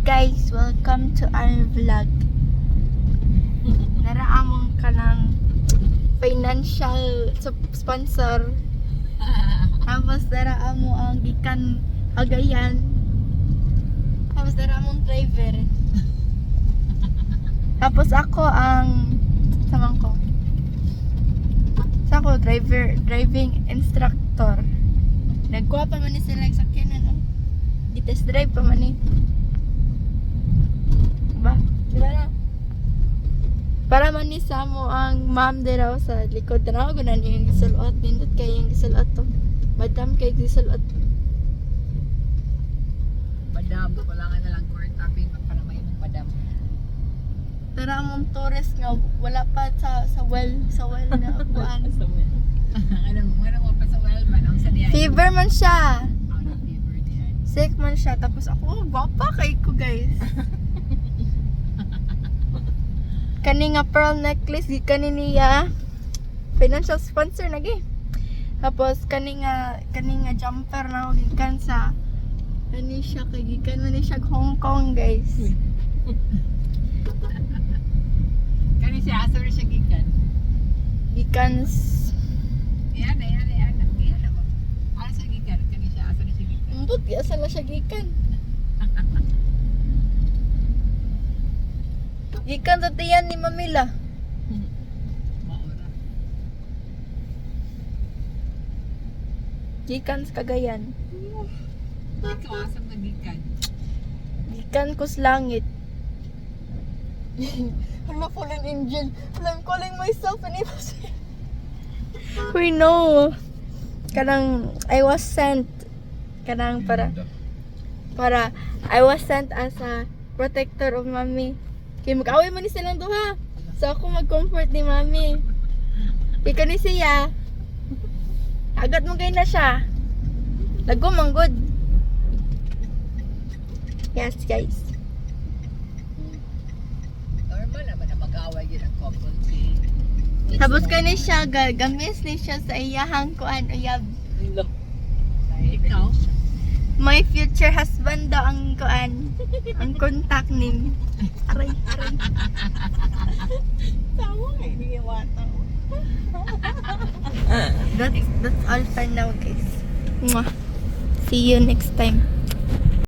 guys, welcome to our vlog. Naraamong ka ng financial sponsor. Tapos naraamo ang gikan Cagayan. Tapos naraamong driver. Tapos ako ang samang ko. Sa ako driving instructor. Nagkuha pa man ni sila sa sakyanan. Di-test drive pa man eh. Diba na? Para man ni Samo ang ma'am diraw sa likod. Tanaw ko na niyo yung gisulot. Nindot kayo yung gisulot to. Madam kayo gisulot. Madam, wala nga nalang court tapping para may madam. Pero among tourist nga wala pa sa well na buwan. Ano mo pa sa well man ang saniya. Fever man siya. Fever diyan. Sick man siya. Tapos ako, gwapa kay ko guys. Kani nga pearl necklace, kani niya financial sponsor nagi. Tapos kani nga jumper na gikan sa kani siya kay gikan man ni siya Hong Kong guys. Kani siya aso rin siya gikan. Gikan Yan. Ano siya gikan? Kani siya aso rin siya gikan. Umbot asa na siya gikan. Gikan sa tiyan ni Mamila. Maura. Gikan sa Cagayan. Ikaw asam na gikan. Gikan ko sa langit. Hala, fallen angel. Hala, I'm calling myself an evil. We know. Kanang I was sent. Kanang para I was sent as a protector of mommy. Kaya mag-away man ni silang duha. So ako mag-comfort ni mami. Ika ni siya. Agad mo kayo na siya. Lago manggod. Yes guys. Normal naman na mag-away yun ang couple. Tapos ka ni siya, gamis ni siya sa iyahang kuan uyab. Ikaw? My future husband daw ang kuan. Ang contact name. Aray. Tawa nga, hindi yung wata. That's all for now guys. Mwah. See you next time.